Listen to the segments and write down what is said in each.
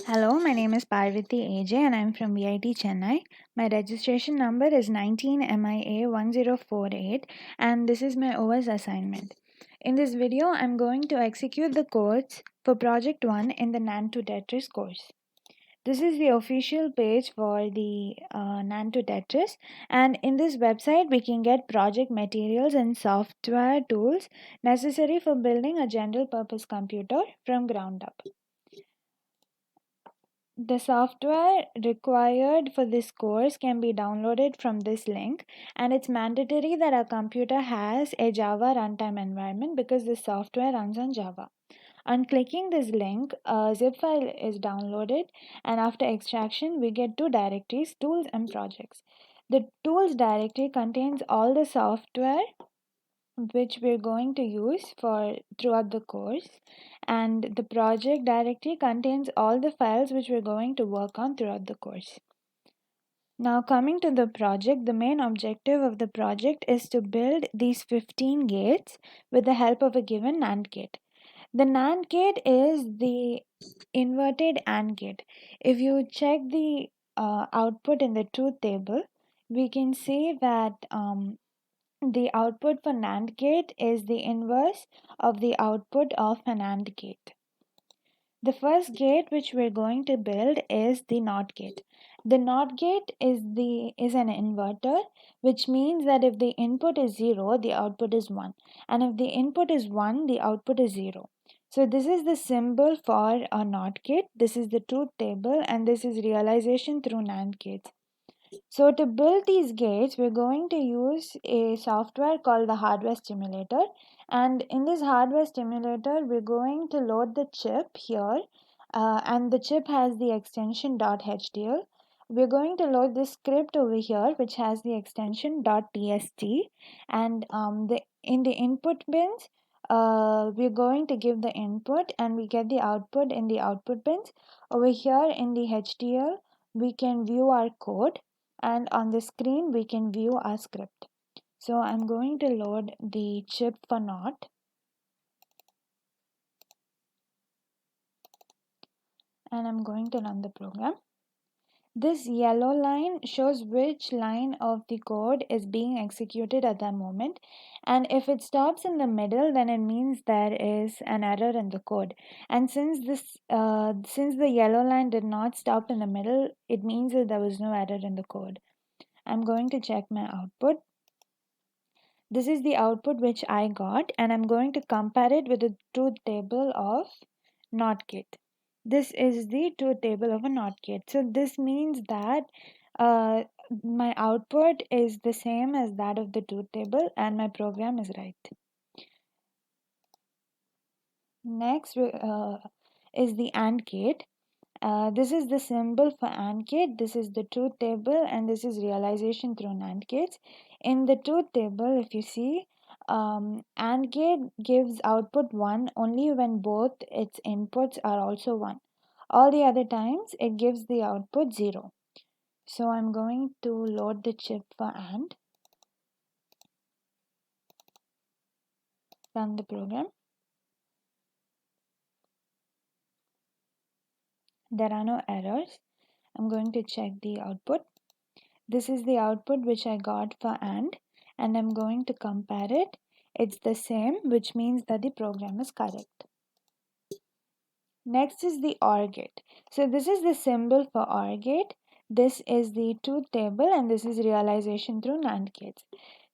Hello, my name is Parvathy AJ and I'm from VIT Chennai. My registration number is 19MIA1048 and this is my OS assignment. In this video, I'm going to execute the codes for Project 1 in the NAND2TETRIS course. This is the official page for the NAND2TETRIS, and in this website we can get project materials and software tools necessary for building a general purpose computer from ground up. The software required for this course can be downloaded from this link, and it's mandatory that our computer has a Java runtime environment because this software runs on Java. On clicking this link, a zip file is downloaded, and after extraction, we get two directories, tools and projects. The tools directory contains all the software which we're going to use for throughout the course, and the project directory contains all the files which we're going to work on throughout the course. Now, coming to the project, the main objective of the project is to build these 15 gates with the help of a given NAND gate. The NAND gate is the inverted AND gate. If you check the output in the truth table, we can see that the output for NAND gate is the inverse of the output of an AND gate. The first gate which we're going to build is the NOT gate. The NOT gate is an inverter, which means that if the input is 0, the output is 1. And if the input is 1, the output is 0. So this is the symbol for a NOT gate. This is the truth table, and this is realization through NAND gates. So to build these gates, we're going to use a software called the hardware stimulator. And in this hardware stimulator, we're going to load the chip here. And the chip has the extension .hdl. We're going to load this script over here, which has the extension .tst. And in the input bins, we're going to give the input and we get the output in the output bins. Over here in the HDL, we can view our code, and on the screen we can view our script. So I'm going to load the chip for NOT, and I'm going to run the program. This yellow line shows which line of the code is being executed at that moment, and if it stops in the middle, then it means there is an error in the code. And since the yellow line did not stop in the middle, it means that there was no error in the code. I'm going to check my output. This is the output which I got, and I'm going to compare it with the truth table of NOT gate. This is the truth table of a NOT gate. So this means that uh, my output is the same as that of the truth table and my program is right. Next is the AND gate. This is the symbol for AND gate, this is the truth table, and this is realization through NAND gates. In the truth table, if you see, AND gate gives output 1 only when both its inputs are also 1. All the other times, it gives the output 0. So I'm going to load the chip for AND, run the program. There are no errors. I'm going to check the output. This is the output which I got for AND, and I'm going to compare it. It's the same, which means that the program is correct. Next is the OR gate. So this is the symbol for OR gate. This is the truth table, and this is realization through NAND gates.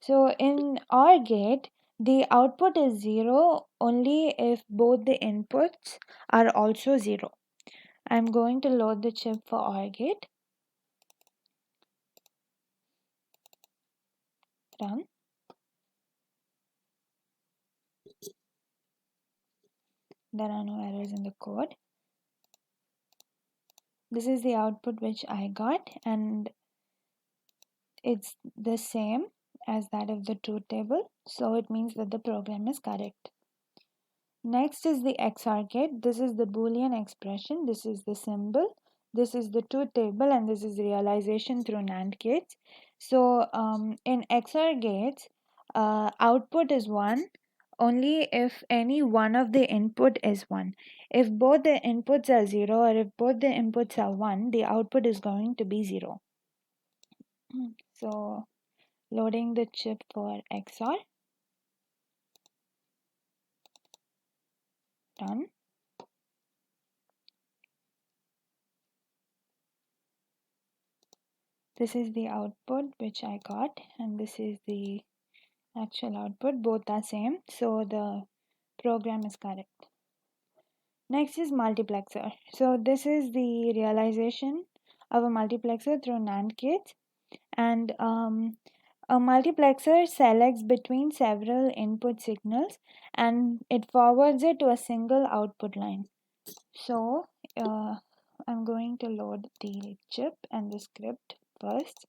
So in OR gate, the output is 0 only if both the inputs are also 0. I'm going to load the chip for OR gate. Run. There are no errors in the code. This is the output which I got, and it's the same as that of the truth table, so it means that the program is correct. Next is the XOR gate. This is the Boolean expression. This is the symbol. This is the truth table, and this is realization through NAND gates. So in XOR gates, output is 1 only if any one of the input is 1. If both the inputs are 0 or if both the inputs are 1, the output is going to be 0. So loading the chip for XOR, done. This is the output which I got, and this is the actual output. Both are same, so the program is correct. Next is multiplexer. So this is the realization of a multiplexer through NAND gates, and a multiplexer selects between several input signals and it forwards it to a single output line. So I'm going to load the chip and the script first.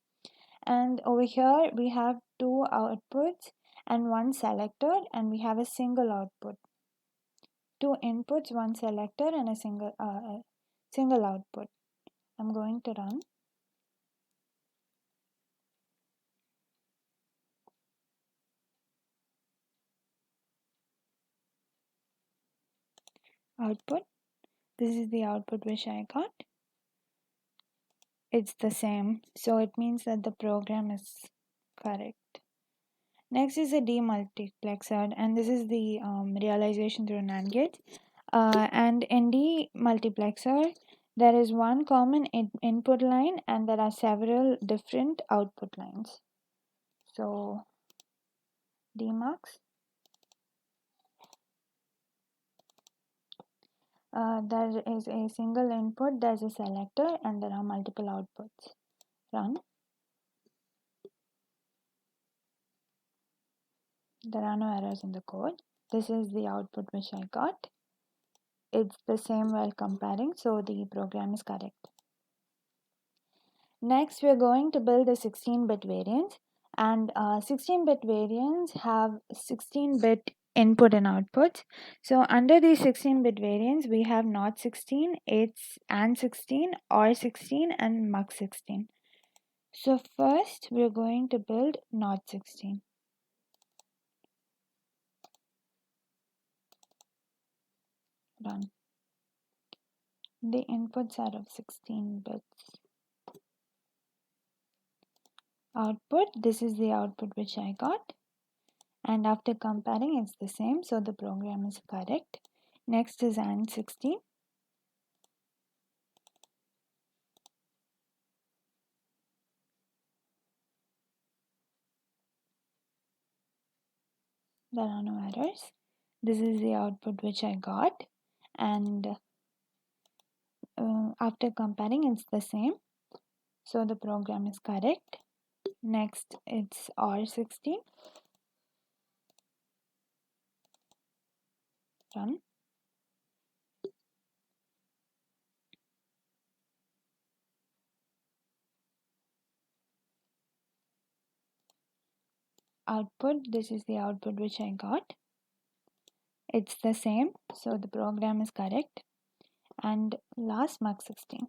And over here we have two outputs and one selector, and we have a single output. Two inputs, one selector, and a single output. I'm going to run. Output. This is the output which I got. It's the same, so it means that the program is correct. Next is a demultiplexer, and this is the realization through NAND gate. And in demultiplexer, there is one common input line and there are several different output lines. So demux, there is a single input, there's a selector, and there are multiple outputs. Run. There are no errors in the code. This is the output which I got. It's the same while comparing, so the program is correct. Next, we're going to build a 16-bit variant, and 16-bit variants have 16-bit input and outputs. So under these 16-bit variants, we have NOT 16, AND 16, OR 16, and MUX 16. So first, we're going to build NOT 16. Run. The inputs are of 16 bits. Output, this is the output which I got, and after comparing it's the same, so the program is correct. Next is AND 16. There are no errors. This is the output which I got, and after comparing it's the same, so the program is correct. Next it's OR 16. Run. Output, this is the output which I got. It's the same, so the program is correct. And last MUX 16.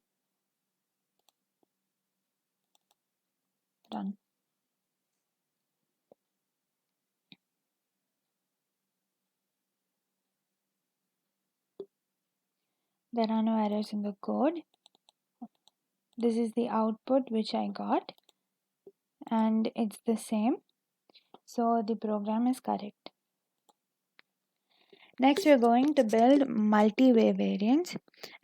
Run. There are no errors in the code. This is the output which I got, and it's the same, so the program is correct. Next, we're going to build multi-way variants,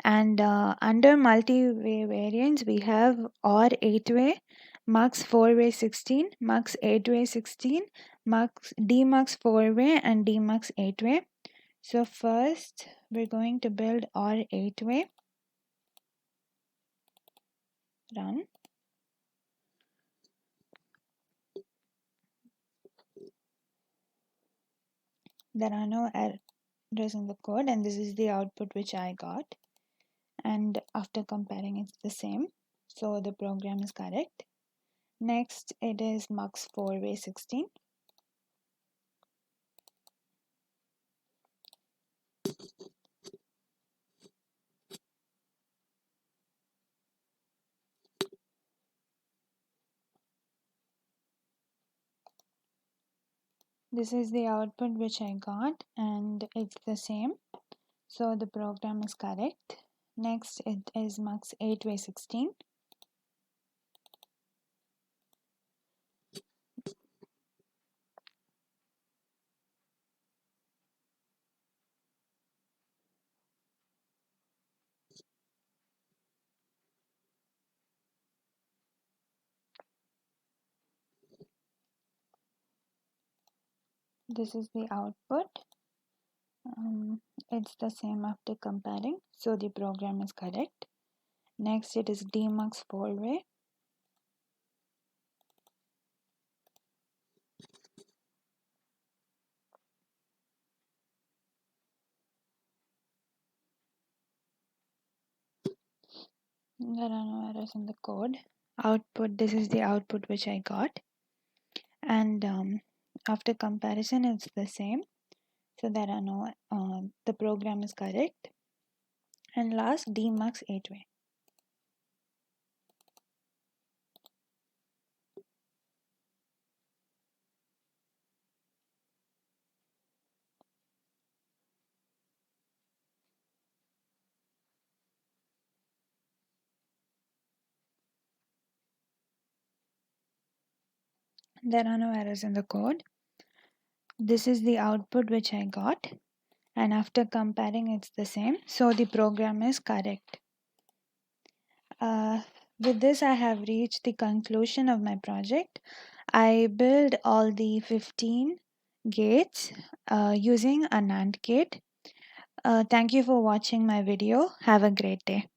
and under multi-way variants, we have OR 8-way, MUX 4-way 16, MUX 8-way 16, DMUX 4-way, and DMUX 8-way. So first, we're going to build OR 8-way. Run. There are no errors in the code, and this is the output which I got, and after comparing it's the same, so the program is correct. Next it is MUX 4-way 16. This is the output which I got, and it's the same, So the program is correct. Next, it is mux 8 by 16. This is the output. It's the same after comparing, so the program is correct. Next, it is demux 4-way. There are no errors in the code. Output, this is the output which I got, and after comparison it's the same, so there are no the program is correct. And last, demux 8-way. There are no errors in the code. This is the output which I got, and after comparing it's the same, so the program is correct. With this I have reached the conclusion of my project. I built all the 15 gates using a NAND gate. Thank you for watching my video. Have a great day.